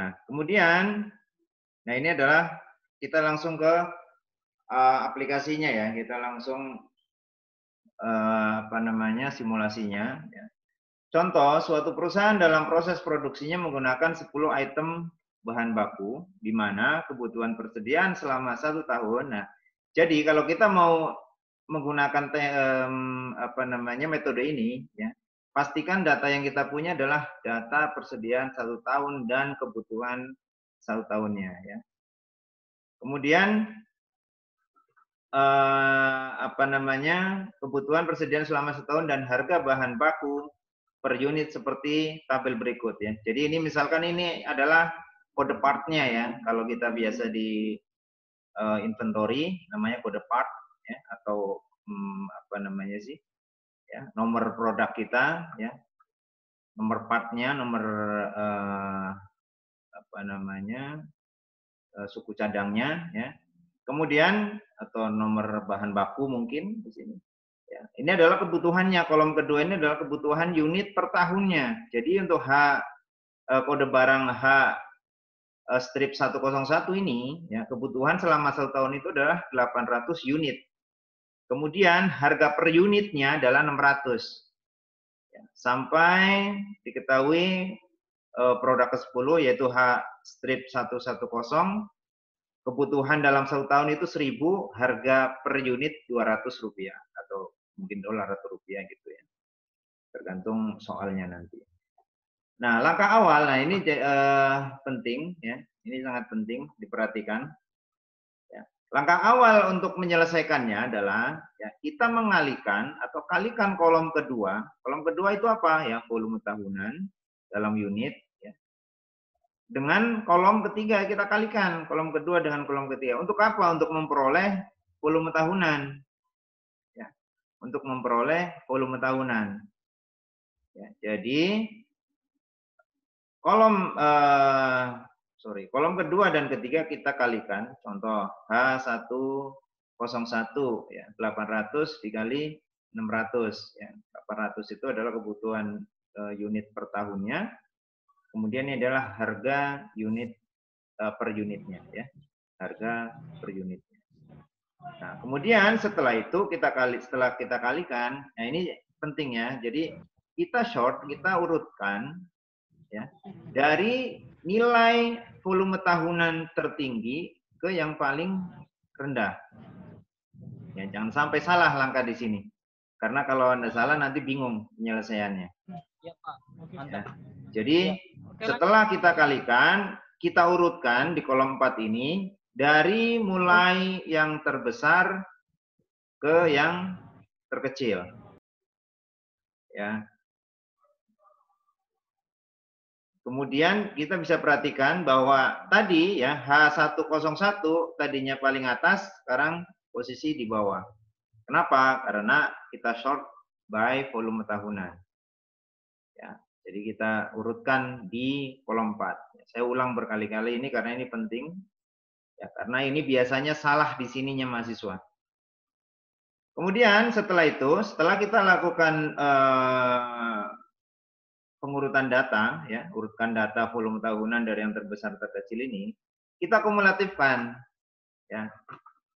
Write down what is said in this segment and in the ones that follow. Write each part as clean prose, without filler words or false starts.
Nah, kemudian, nah ini adalah kita langsung ke aplikasinya ya. Kita langsung apa namanya simulasinya. Ya. Contoh, suatu perusahaan dalam proses produksinya menggunakan 10 item bahan baku, di mana kebutuhan persediaan selama 1 tahun. Nah, jadi kalau kita mau menggunakan apa namanya metode ini, ya, pastikan data yang kita punya adalah data persediaan 1 tahun dan kebutuhan 1 tahunnya. Ya. Kemudian apa namanya kebutuhan persediaan selama 1 tahun dan harga bahan baku per unit seperti tabel berikut ya. Jadi ini misalkan ini adalah kode partnya ya. Kalau kita biasa di inventory namanya kode part ya atau apa namanya sih ya nomor produk kita ya, nomor partnya, nomor apa namanya suku cadangnya ya. Kemudian atau nomor bahan baku mungkin di sini. Ya, ini adalah kebutuhannya. Kolom kedua ini adalah kebutuhan unit per tahunnya. Jadi untuk kode barang H strip 101 ini, ya, kebutuhan selama 1 tahun itu adalah 800 unit. Kemudian harga per unitnya adalah 600. Ya, sampai diketahui produk ke-10 yaitu H strip 110, kebutuhan dalam 1 tahun itu 1000, harga per unit Rp200 atau mungkin dolar atau rupiah gitu ya. Tergantung soalnya nanti. Nah, langkah awal, nah ini penting ya, ini sangat penting diperhatikan. Ya. Langkah awal untuk menyelesaikannya adalah ya, kita mengalihkan atau kalikan kolom kedua. Kolom kedua itu apa ya? Volume tahunan dalam unit. Ya. Dengan kolom ketiga kita kalikan kolom kedua dengan kolom ketiga. Untuk apa? Untuk memperoleh volume tahunan. Ya. Untuk memperoleh volume tahunan. Ya. Jadi kolom kolom kedua dan ketiga kita kalikan. Contoh H101 ya 800 dikali 600 ya. 800 itu adalah kebutuhan unit per tahunnya. Kemudian ini adalah harga unit per unitnya ya. Harga per unitnya. Nah, kemudian setelah itu setelah kita kalikan, nah ini penting ya. Jadi kita urutkan ya dari nilai volume tahunan tertinggi ke yang paling rendah. Ya, jangan sampai salah langkah di sini. Karena kalau Anda salah nanti bingung penyelesaiannya. Ya, Pak. Mantap. Ya. Jadi setelah kita kalikan, kita urutkan di kolom 4 ini dari mulai yang terbesar ke yang terkecil. Ya. Kemudian kita bisa perhatikan bahwa tadi ya H101 tadinya paling atas, sekarang posisi di bawah. Kenapa? Karena kita short by volume tahunan. Ya, jadi kita urutkan di kolom 4. Saya ulang berkali-kali ini karena ini penting. Ya, karena ini biasanya salah di sininya mahasiswa. Kemudian setelah itu, setelah kita lakukan pengurutan data, ya, urutkan data volume tahunan dari yang terbesar terkecil ini, kita kumulatifkan. Ya.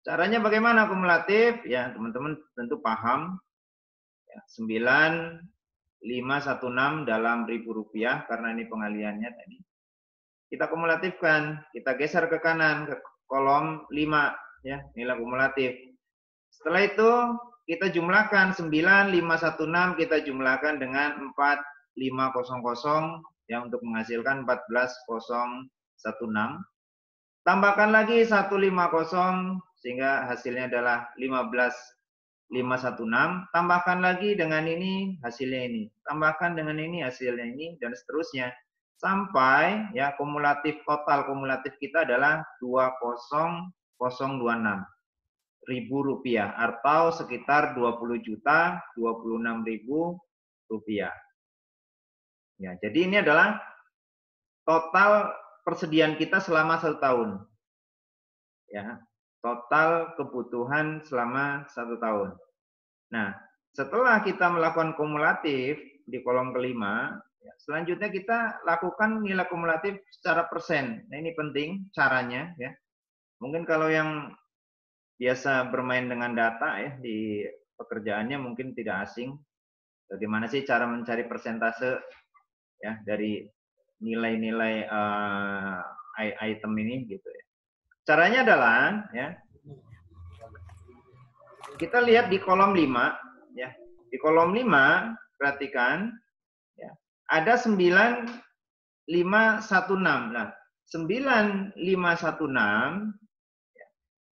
Caranya bagaimana kumulatif? Ya, teman-teman tentu paham. Ya, 9516 dalam Rp1.000 karena ini pengaliannya tadi. Kita kumulatifkan, kita geser ke kanan ke kolom 5, ya, nilai kumulatif. Setelah itu kita jumlahkan 9516 kita jumlahkan dengan 4500 ya untuk menghasilkan 14016. Tambahkan lagi 150 sehingga hasilnya adalah 15516. Tambahkan lagi dengan ini hasilnya ini. Tambahkan dengan ini hasilnya ini dan seterusnya sampai ya total kumulatif kita adalah 20026 ribu rupiah atau sekitar 20.026.000 rupiah. Ya, jadi ini adalah total persediaan kita selama 1 tahun. Ya, total kebutuhan selama 1 tahun. Nah, setelah kita melakukan kumulatif di kolom kelima, Ya, selanjutnya kita lakukan nilai kumulatif secara persen. Nah, ini penting caranya ya. Mungkin kalau yang biasa bermain dengan data ya di pekerjaannya mungkin tidak asing. Bagaimana sih cara mencari persentase ya dari nilai-nilai item ini gitu ya. Caranya adalah ya kita lihat di kolom 5 ya. Di kolom 5 perhatikan ya. Ada 9516. Nah, 9516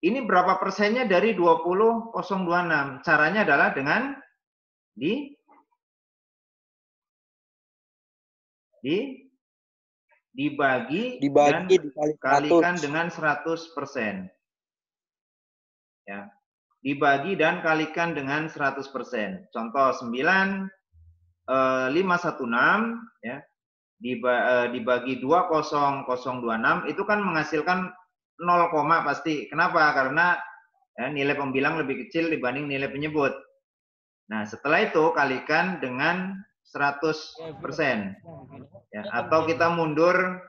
ini berapa persennya dari 20026? Caranya adalah dengan dibagi dan kalikan dengan 100%. Ya. Dibagi dan kalikan dengan 100%. Contoh 9516 ya. Dibagi 20026 itu kan menghasilkan 0, pasti. Kenapa? Karena ya, nilai pembilang lebih kecil dibanding nilai penyebut. Nah, setelah itu kalikan dengan 100%. Ya, atau kita mundur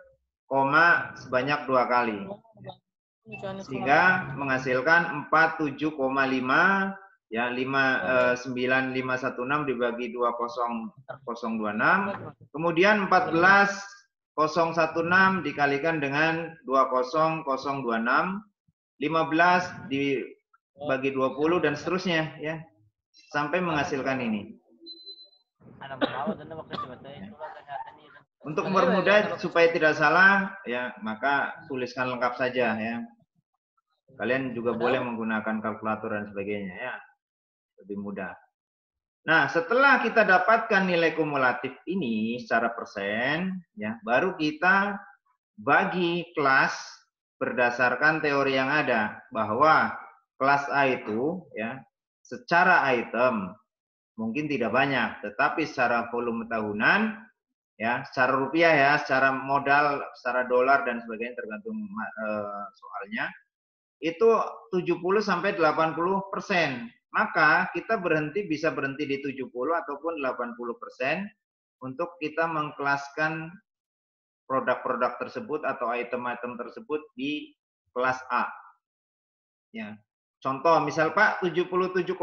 koma sebanyak 2 kali. Sehingga menghasilkan 47,5 ya 9516 dibagi 20026, kemudian 14016 dikalikan dengan 20026, 15 dibagi 20 dan seterusnya ya sampai menghasilkan ini. Untuk mempermudah supaya tidak salah ya, maka tuliskan lengkap saja ya. Kalian juga boleh menggunakan kalkulator dan sebagainya ya. Lebih mudah. Nah, setelah kita dapatkan nilai kumulatif ini secara persen ya, baru kita bagi kelas berdasarkan teori yang ada bahwa kelas A itu ya secara item mungkin tidak banyak, tetapi secara volume tahunan ya, secara rupiah ya, secara modal, secara dolar dan sebagainya tergantung soalnya, itu 70 sampai 80%. Maka kita bisa berhenti di 70 ataupun 80% untuk kita mengkelaskan produk-produk tersebut atau item-item tersebut di kelas A. Ya. Contoh, misal Pak 77,5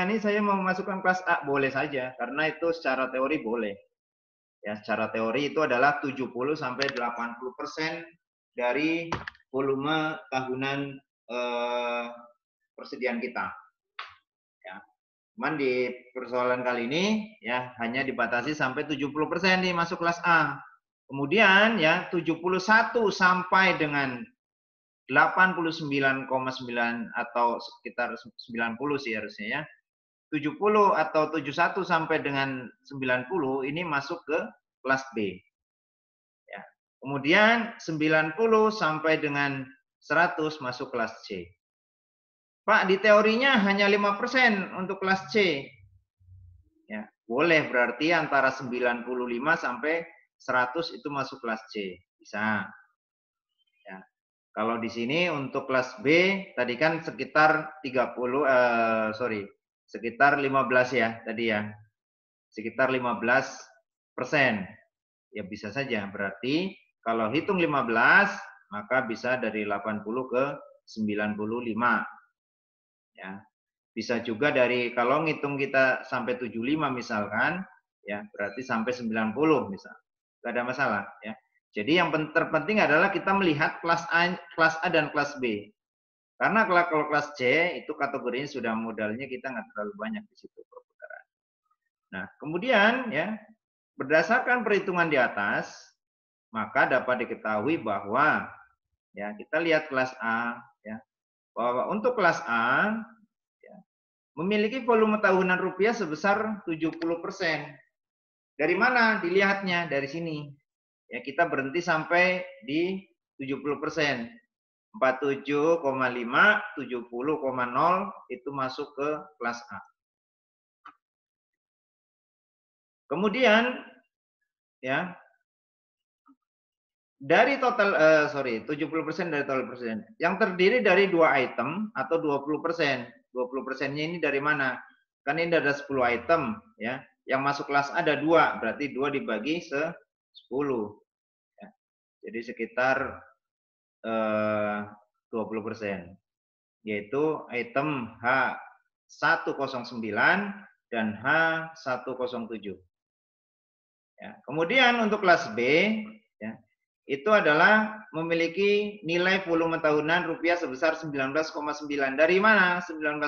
ini saya mau memasukkan kelas A, boleh saja karena itu secara teori boleh. Ya, secara teori itu adalah 70 sampai 80% dari volume tahunan persediaan kita. Ya. Cuman di persoalan kali ini ya hanya dibatasi sampai 70% nih masuk kelas A. Kemudian ya 71 sampai dengan 89,9 atau sekitar 90 sih harusnya ya. 70 atau 71 sampai dengan 90 ini masuk ke kelas B. Ya. Kemudian 90 sampai dengan 100 masuk kelas C. Pak, di teorinya hanya 5% untuk kelas C. Ya, boleh berarti antara 95 sampai 100 itu masuk kelas C. Bisa. Ya. Kalau di sini untuk kelas B tadi kan sekitar sekitar 15 ya tadi ya. Sekitar 15%. Ya bisa saja. Berarti kalau hitung 15 maka bisa dari 80 ke 95. Ya. Bisa juga dari kalau ngitung kita sampai 75 misalkan, ya berarti sampai 90 misal. Enggak ada masalah ya. Jadi yang terpenting adalah kita melihat kelas A dan kelas B. Karena kalau kelas C itu kategorinya sudah modalnya kita nggak terlalu banyak di situ perputaran. Nah, kemudian ya berdasarkan perhitungan di atas, maka dapat diketahui bahwa ya kita lihat kelas A ya, bahwa untuk kelas A ya, memiliki volume tahunan rupiah sebesar 70%. Dari mana dilihatnya? Dari sini. Ya, kita berhenti sampai di 70%. 47,5, 70,0 itu masuk ke kelas A. Kemudian ya dari total 70% dari total persen yang terdiri dari 2 item atau 20%. 20%-nya ini dari mana? Kan ini ada 10 item ya. yang masuk kelas A ada 2, berarti 2 dibagi 10. Ya. Jadi sekitar 20%, yaitu item H109 dan H107. Ya. Kemudian untuk kelas B, ya, itu adalah memiliki nilai volume tahunan rupiah sebesar 19,9. Dari mana 19,9?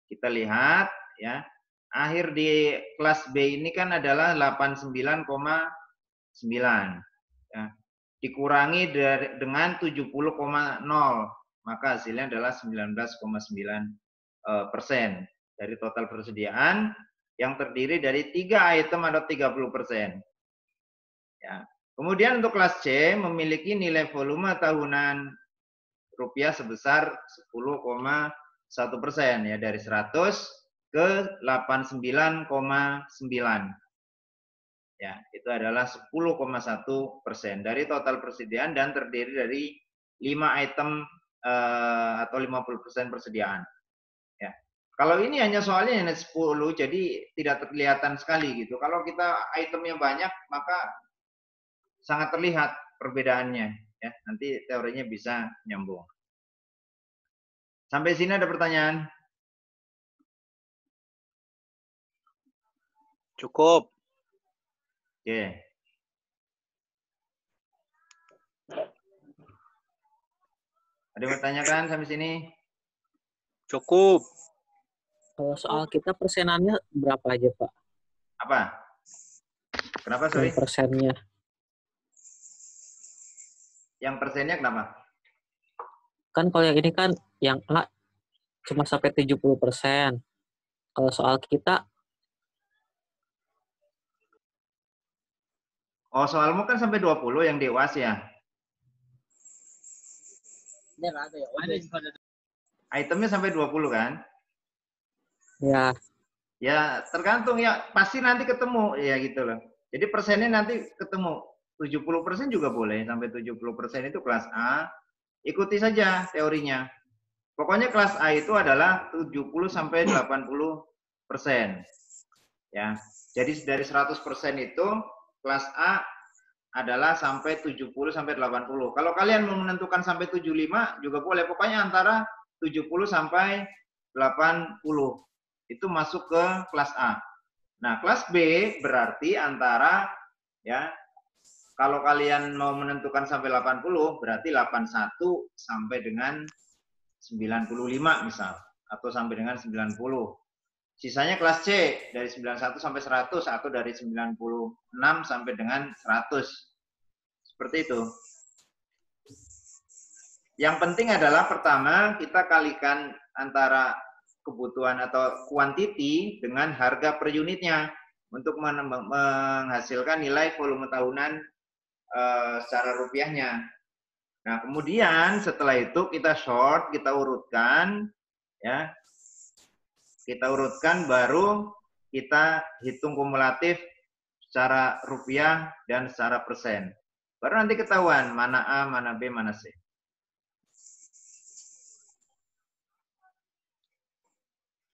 Kita lihat, ya, akhir di kelas B ini kan adalah 89,9. Ya. Dikurangi dengan 70,0, maka hasilnya adalah 19,9% dari total persediaan yang terdiri dari 3 item atau 30%. Ya. Kemudian untuk kelas C memiliki nilai volume tahunan rupiah sebesar 10,1%, ya, dari 100 ke 89,9. Ya, itu adalah 10,1% dari total persediaan dan terdiri dari 5 item atau 50% persediaan. Ya. Kalau ini hanya soalnya hanya 10, jadi tidak terkelihatan sekali gitu. Kalau kita itemnya banyak, maka sangat terlihat perbedaannya. Ya, nanti teorinya bisa nyambung. Sampai sini ada pertanyaan? Cukup. Oke. Ada yang bertanyakan sampai sini? Cukup. Kalau soal kita persenannya berapa aja, Pak? Apa? Kenapa, sorry? Yang persennya. Yang persennya kenapa? Kan kalau yang ini kan yang A cuma sampai 70%. Kalau soal kita, Oh, soalmu kan sampai 20 yang dewas ya? Itemnya sampai 20 kan? ya Ya, tergantung ya, pasti nanti ketemu ya gitu loh. Jadi persennya nanti ketemu. 70% juga boleh, sampai 70% itu kelas A. Ikuti saja teorinya. Pokoknya kelas A itu adalah 70 sampai 80%. Ya. Jadi dari 100% itu kelas A adalah sampai 70 sampai 80. Kalau kalian mau menentukan sampai 75 juga boleh. Pokoknya antara 70 sampai 80. Itu masuk ke kelas A. Nah, kelas B berarti antara, ya, kalau kalian mau menentukan sampai 80 berarti 81 sampai dengan 95 misal, atau sampai dengan 90. Sisanya kelas C dari 91 sampai 100 atau dari 96 sampai dengan 100. Seperti itu. Yang penting adalah pertama kita kalikan antara kebutuhan atau kuantiti dengan harga per unitnya untuk menghasilkan nilai volume tahunan secara rupiahnya. Nah, kemudian setelah itu kita short, kita urutkan, ya. Kita urutkan, baru kita hitung kumulatif secara rupiah dan secara persen. Baru nanti ketahuan mana A, mana B, mana C.